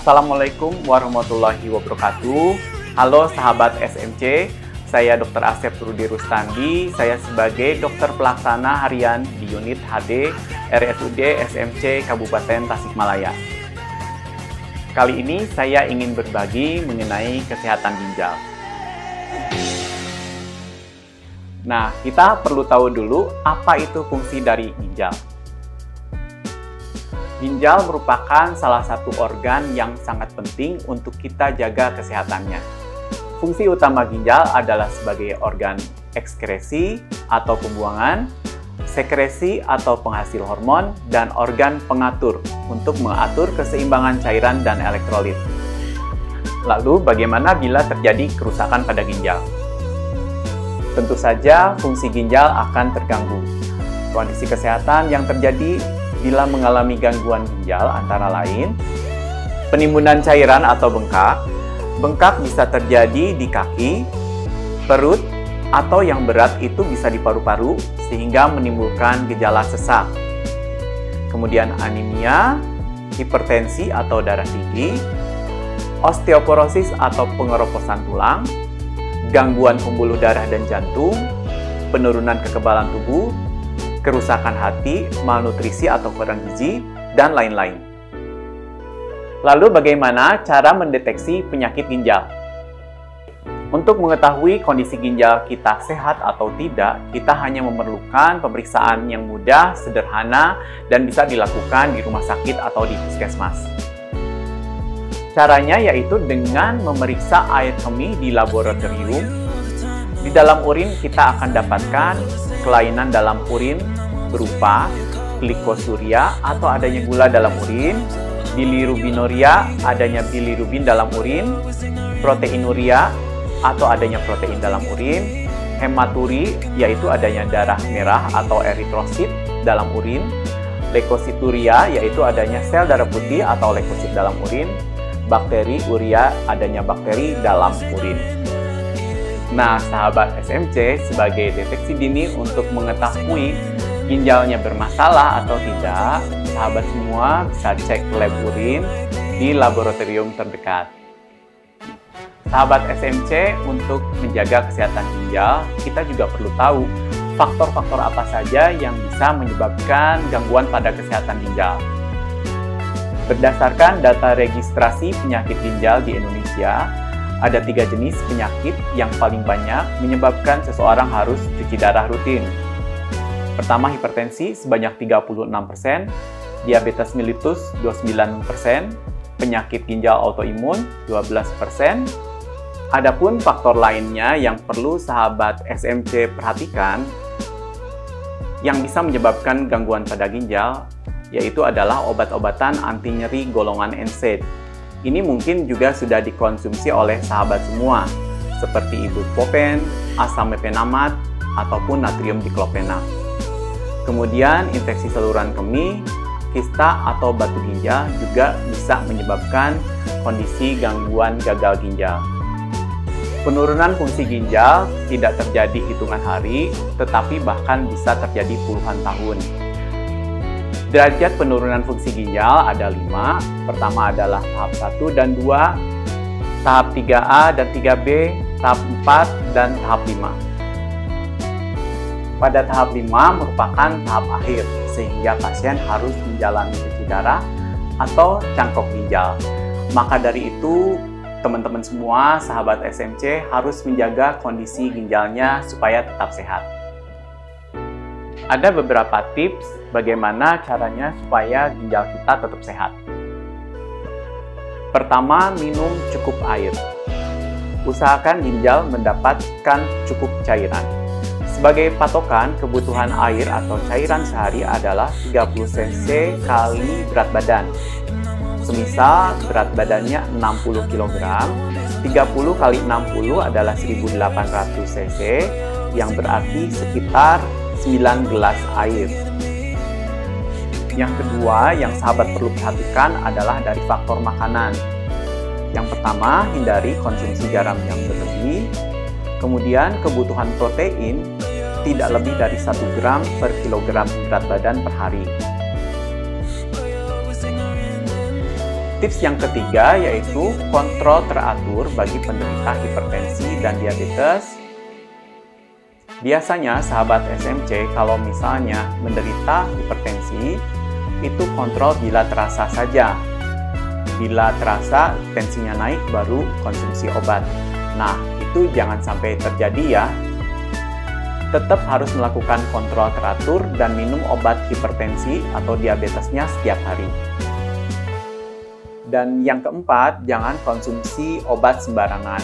Assalamualaikum warahmatullahi wabarakatuh. Halo sahabat SMC, saya Dr. Asep Rudi Rustandi. Saya sebagai dokter pelaksana harian di unit HD RSUD SMC Kabupaten Tasikmalaya. Kali ini saya ingin berbagi mengenai kesehatan ginjal. Nah, kita perlu tahu dulu apa itu fungsi dari ginjal. Ginjal merupakan salah satu organ yang sangat penting untuk kita jaga kesehatannya. Fungsi utama ginjal adalah sebagai organ ekskresi atau pembuangan, sekresi atau penghasil hormon, dan organ pengatur untuk mengatur keseimbangan cairan dan elektrolit. Lalu, bagaimana bila terjadi kerusakan pada ginjal? Tentu saja fungsi ginjal akan terganggu. Kondisi kesehatan yang terjadi bila mengalami gangguan ginjal antara lain penimbunan cairan atau bengkak. Bengkak bisa terjadi di kaki, perut, atau yang berat itu bisa di paru-paru sehingga menimbulkan gejala sesak. Kemudian anemia, hipertensi atau darah tinggi, osteoporosis atau pengeroposan tulang, gangguan pembuluh darah dan jantung, penurunan kekebalan tubuh, kerusakan hati, malnutrisi atau kurang gizi, dan lain-lain. Lalu bagaimana cara mendeteksi penyakit ginjal? Untuk mengetahui kondisi ginjal kita sehat atau tidak, kita hanya memerlukan pemeriksaan yang mudah, sederhana, dan bisa dilakukan di rumah sakit atau di puskesmas. Caranya yaitu dengan memeriksa air kemih di laboratorium. Di dalam urin kita akan dapatkan kelainan dalam urin berupa glikosuria atau adanya gula dalam urin, bilirubinuria adanya bilirubin dalam urin, proteinuria atau adanya protein dalam urin, hematuri yaitu adanya darah merah atau eritrosit dalam urin, leukosituria yaitu adanya sel darah putih atau leukosit dalam urin, bakteri uria adanya bakteri dalam urin. Nah, sahabat SMC, sebagai deteksi dini untuk mengetahui ginjalnya bermasalah atau tidak, sahabat semua bisa cek lab urin di laboratorium terdekat. Sahabat SMC, untuk menjaga kesehatan ginjal, kita juga perlu tahu faktor-faktor apa saja yang bisa menyebabkan gangguan pada kesehatan ginjal. Berdasarkan data registrasi penyakit ginjal di Indonesia, ada 3 jenis penyakit yang paling banyak menyebabkan seseorang harus cuci darah rutin. Pertama, hipertensi sebanyak 36%, diabetes mellitus 29%, penyakit ginjal autoimun 12%. Adapun faktor lainnya yang perlu sahabat SMC perhatikan yang bisa menyebabkan gangguan pada ginjal, yaitu adalah obat-obatan anti nyeri golongan NSAID. Ini mungkin juga sudah dikonsumsi oleh sahabat semua, seperti ibuprofen, asam mefenamat, ataupun natrium diklofenak. Kemudian, infeksi saluran kemih, kista atau batu ginjal juga bisa menyebabkan kondisi gangguan gagal ginjal. Penurunan fungsi ginjal tidak terjadi hitungan hari, tetapi bahkan bisa terjadi puluhan tahun. Derajat penurunan fungsi ginjal ada 5. Pertama adalah tahap 1 dan 2, tahap 3A dan 3B, tahap 4, dan tahap 5. Pada tahap 5 merupakan tahap akhir, sehingga pasien harus menjalani cuci darah atau cangkok ginjal. Maka dari itu, teman-teman semua, sahabat SMC harus menjaga kondisi ginjalnya supaya tetap sehat. Ada beberapa tips bagaimana caranya supaya ginjal kita tetap sehat. Pertama, minum cukup air. Usahakan ginjal mendapatkan cukup cairan. Sebagai patokan, kebutuhan air atau cairan sehari adalah 30 cc kali berat badan. Semisal berat badannya 60 kg, 30 kali 60 adalah 1800 cc, yang berarti sekitar 9 gelas air. Yang kedua yang sahabat perlu perhatikan adalah dari faktor makanan. Yang pertama, hindari konsumsi garam yang berlebih. Kemudian kebutuhan protein tidak lebih dari 1 gram per kilogram berat badan per hari. Tips yang ketiga yaitu kontrol teratur bagi penderita hipertensi dan diabetes. Biasanya sahabat SMC kalau misalnya menderita hipertensi, itu kontrol bila terasa saja. Bila terasa tensinya naik baru konsumsi obat. Nah, itu jangan sampai terjadi ya. Tetap harus melakukan kontrol teratur dan minum obat hipertensi atau diabetesnya setiap hari. Dan yang keempat, jangan konsumsi obat sembarangan.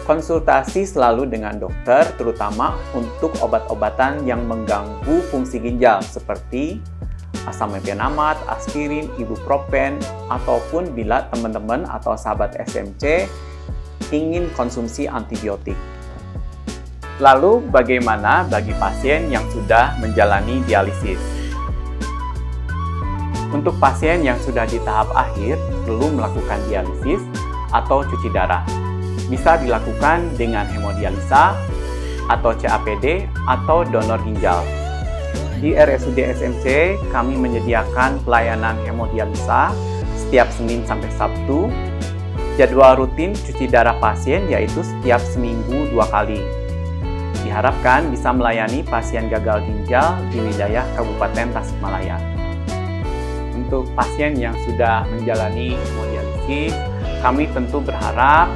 Konsultasi selalu dengan dokter, terutama untuk obat-obatan yang mengganggu fungsi ginjal seperti asam mefenamat, aspirin, ibuprofen, ataupun bila teman-teman atau sahabat SMC ingin konsumsi antibiotik. Lalu bagaimana bagi pasien yang sudah menjalani dialisis? Untuk pasien yang sudah di tahap akhir, perlu melakukan dialisis atau cuci darah. Bisa dilakukan dengan hemodialisa atau CAPD atau donor ginjal. Di RSUD SMC, kami menyediakan pelayanan hemodialisa setiap Senin sampai Sabtu. Jadwal rutin cuci darah pasien yaitu setiap seminggu 2 kali. Diharapkan bisa melayani pasien gagal ginjal di wilayah Kabupaten Tasikmalaya. Untuk pasien yang sudah menjalani hemodialisis, kami tentu berharap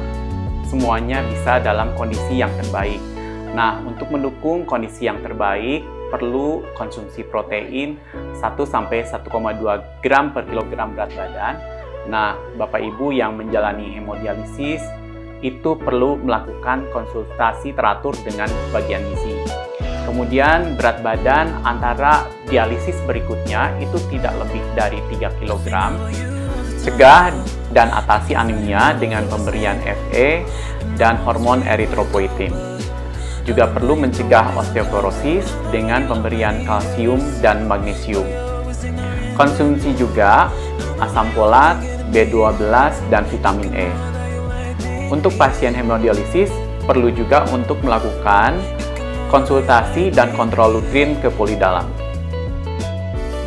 semuanya bisa dalam kondisi yang terbaik. Nah, untuk mendukung kondisi yang terbaik, perlu konsumsi protein 1-1,2 gram per kilogram berat badan. Nah, Bapak Ibu yang menjalani hemodialisis, itu perlu melakukan konsultasi teratur dengan bagian gizi. Kemudian berat badan antara dialisis berikutnya itu tidak lebih dari 3 kg. Cegah dan atasi anemia dengan pemberian Fe dan hormon eritropoietin. Juga perlu mencegah osteoporosis dengan pemberian kalsium dan magnesium. Konsumsi juga asam folat, B12, dan vitamin E. Untuk pasien hemodialisis, perlu juga untuk melakukan konsultasi dan kontrol nutrin ke polidalam.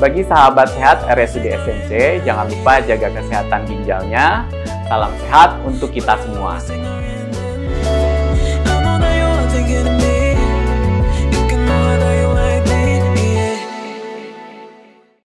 Bagi sahabat sehat RSUD SMC, jangan lupa jaga kesehatan ginjalnya. Salam sehat untuk kita semua.